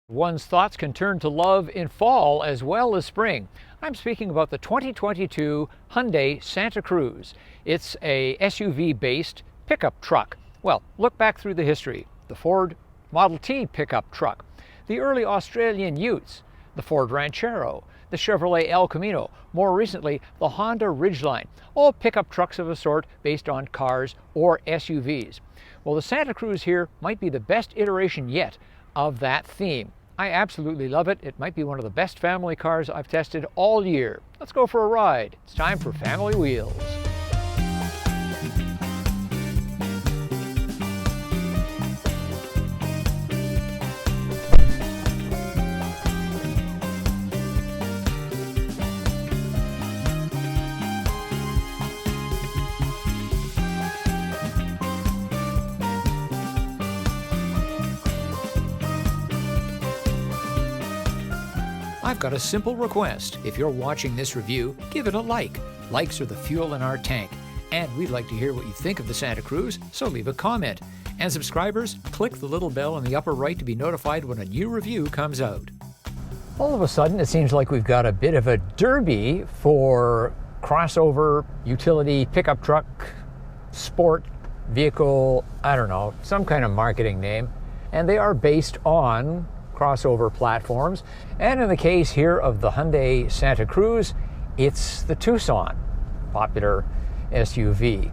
One's thoughts can turn to love in fall as well as spring. I'm speaking about the 2022 Hyundai Santa Cruz. It's a SUV-based pickup truck. Well, look back through the history. The Ford Model T pickup truck, the early Australian Utes, the Ford Ranchero, the Chevrolet El Camino, more recently the Honda Ridgeline, all pickup trucks of a sort based on cars or SUVs. Well, the Santa Cruz here might be the best iteration yet of that theme. I absolutely love it. It might be one of the best family cars I've tested all year. Let's go for a ride. It's time for Family Wheels. I've got a simple request. If you're watching this review, give it a like. Likes are the fuel in our tank. And we'd like to hear what you think of the Santa Cruz, so leave a comment. And subscribers, click the little bell in the upper right to be notified when a new review comes out. All of a sudden, it seems like we've got a bit of a derby for crossover, utility, pickup truck, sport, vehicle, I don't know, some kind of marketing name. And they are based on crossover platforms, and in the case here of the Hyundai Santa Cruz, it's the Tucson, popular SUV.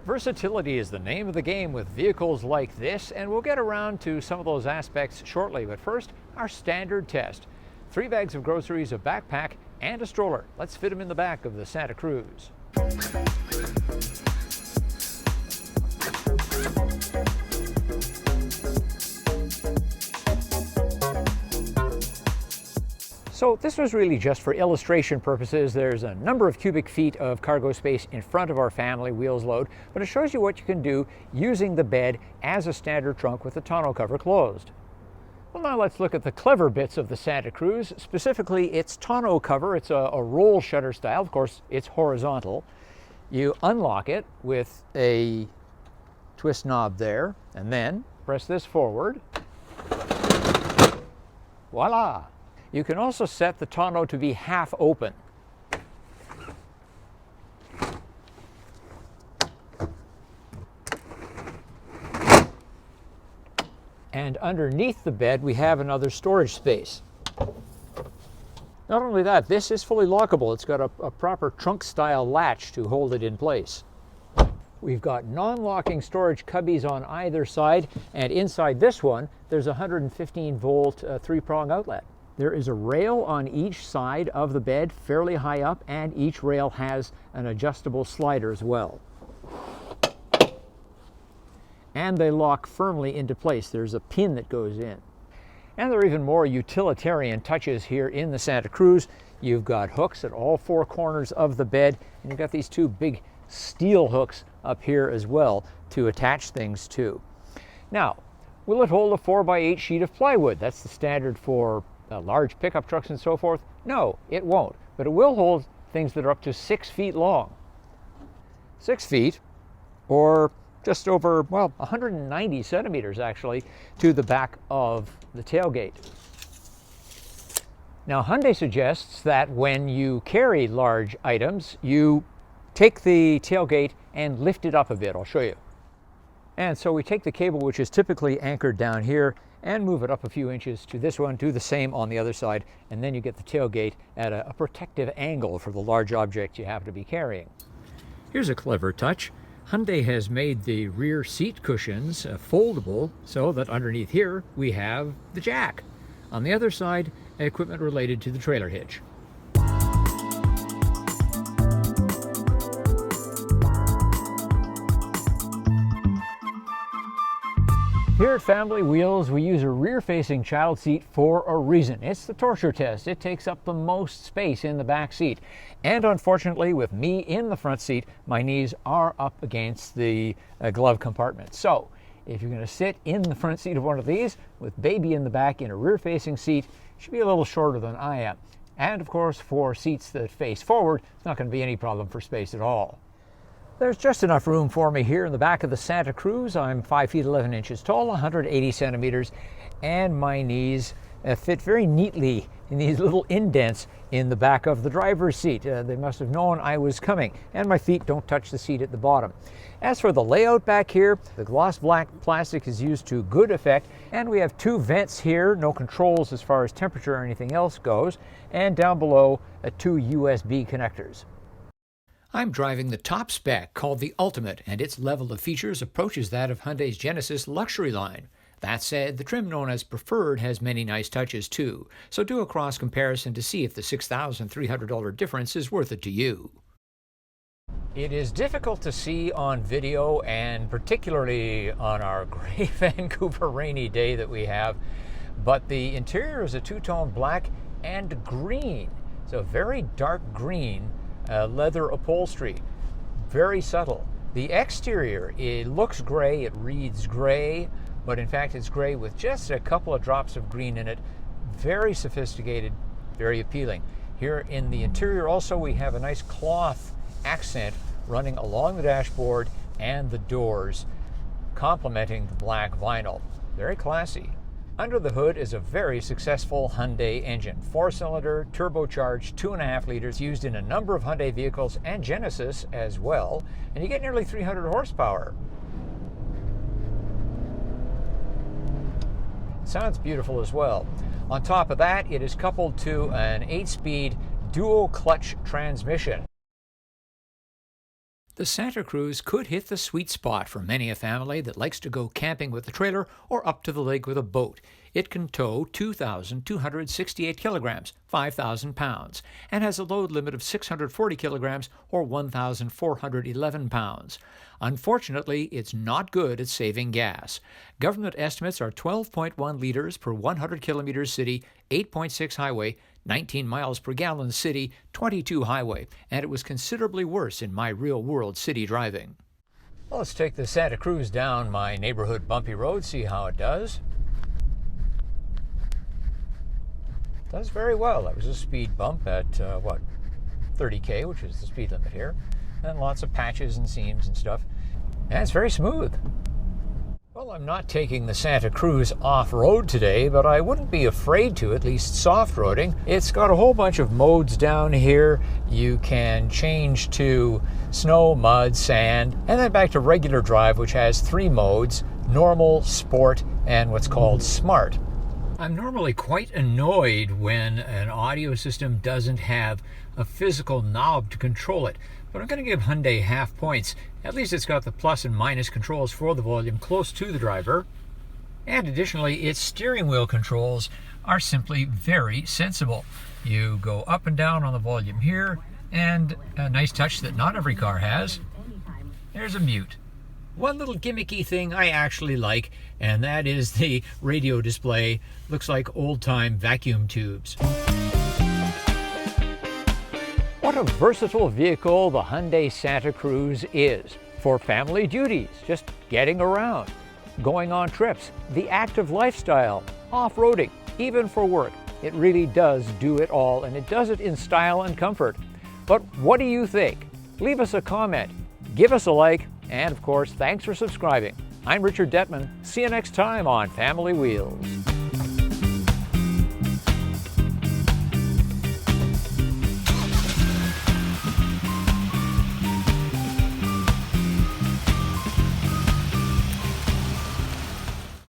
Versatility is the name of the game with vehicles like this, and we'll get around to some of those aspects shortly, but first, our standard test. 3 bags of groceries, a backpack, and a stroller. Let's fit them in the back of the Santa Cruz. So this was really just for illustration purposes. There's a number of cubic feet of cargo space in front of our family wheels load, but it shows you what you can do using the bed as a standard trunk with the tonneau cover closed. Well, now let's look at the clever bits of the Santa Cruz, specifically its tonneau cover. It's a roll shutter style. Of course, it's horizontal. You unlock it with a twist knob there, and then press this forward. Voila! You can also set the tonneau to be half open. And underneath the bed, we have another storage space. Not only that, this is fully lockable. It's got a proper trunk-style latch to hold it in place. We've got non-locking storage cubbies on either side, and inside this one, there's a 115-volt 3-prong outlet. There is a rail on each side of the bed, fairly high up, and each rail has an adjustable slider as well. And they lock firmly into place. There's a pin that goes in. And there are even more utilitarian touches here in the Santa Cruz. You've got hooks at all 4 corners of the bed, and you've got these 2 big steel hooks up here as well to attach things to. Now, will it hold a 4x8 sheet of plywood? That's the standard for large pickup trucks and so forth? No, it won't, but it will hold things that are up to 6 feet long. 6 feet, or just over, well, 190 centimeters actually, to the back of the tailgate. Now, Hyundai suggests that when you carry large items, you take the tailgate and lift it up a bit. I'll show you. And so we take the cable, which is typically anchored down here, and move it up a few inches to this one, do the same on the other side, and then you get the tailgate at a protective angle for the large object you have to be carrying. Here's a clever touch. Hyundai has made the rear seat cushions foldable so that underneath here we have the jack. On the other side, equipment related to the trailer hitch. Here at Family Wheels, we use a rear-facing child seat for a reason. It's the torture test. It takes up the most space in the back seat. And unfortunately, with me in the front seat, my knees are up against the glove compartment. So, if you're going to sit in the front seat of one of these, with baby in the back in a rear-facing seat, you should be a little shorter than I am. And of course, for seats that face forward, it's not going to be any problem for space at all. There's just enough room for me here in the back of the Santa Cruz. I'm 5 feet 11 inches tall, 180 centimeters, and my knees fit very neatly in these little indents in the back of the driver's seat. They must have known I was coming, and my feet don't touch the seat at the bottom. As for the layout back here, the gloss black plastic is used to good effect, and we have two vents here, no controls as far as temperature or anything else goes, and down below two USB connectors. I'm driving the top spec called the Ultimate, and its level of features approaches that of Hyundai's Genesis luxury line. That said, the trim known as Preferred has many nice touches too, so do a cross comparison to see if the $6,300 difference is worth it to you. It is difficult to see on video, and particularly on our gray Vancouver rainy day that we have, but the interior is a two-tone black and green. It's a very dark green leather upholstery, very subtle. The exterior, it looks gray, it reads gray, but in fact it's gray with just a couple of drops of green in it. Very sophisticated, very appealing. Here in the interior also we have a nice cloth accent running along the dashboard and the doors, complementing the black vinyl. Very classy. Under the hood is a very successful Hyundai engine. 4-cylinder, turbocharged, 2.5 liters, used in a number of Hyundai vehicles and Genesis as well, and you get nearly 300 horsepower. Sounds beautiful as well. On top of that, it is coupled to an 8-speed dual clutch transmission. The Santa Cruz could hit the sweet spot for many a family that likes to go camping with a trailer or up to the lake with a boat. It can tow 2,268 kilograms, 5,000 pounds, and has a load limit of 640 kilograms or 1,411 pounds. Unfortunately, it's not good at saving gas. Government estimates are 12.1 liters per 100 kilometers city, 8.6 highway, 19 miles per gallon city, 22 highway, and it was considerably worse in my real-world city driving. Well, let's take the Santa Cruz down my neighborhood bumpy road, see how it does. Does very well. That was a speed bump at, 30K, which is the speed limit here. And lots of patches and seams and stuff. And it's very smooth. Well, I'm not taking the Santa Cruz off-road today, but I wouldn't be afraid to, at least soft-roading. It's got a whole bunch of modes down here. You can change to snow, mud, sand, and then back to regular drive, which has 3 modes: normal, sport, and what's called smart. I'm normally quite annoyed when an audio system doesn't have a physical knob to control it, but I'm going to give Hyundai half points. At least it's got the plus and minus controls for the volume close to the driver. And additionally, its steering wheel controls are simply very sensible. You go up and down on the volume here, and a nice touch that not every car has. There's a mute. One little gimmicky thing I actually like, and that is the radio display. Looks like old-time vacuum tubes. What a versatile vehicle the Hyundai Santa Cruz is. For family duties, just getting around, going on trips, the active lifestyle, off-roading, even for work. It really does do it all, and it does it in style and comfort. But what do you think? Leave us a comment, give us a like, and of course, thanks for subscribing. I'm Richard Detman. See you next time on Family Wheels.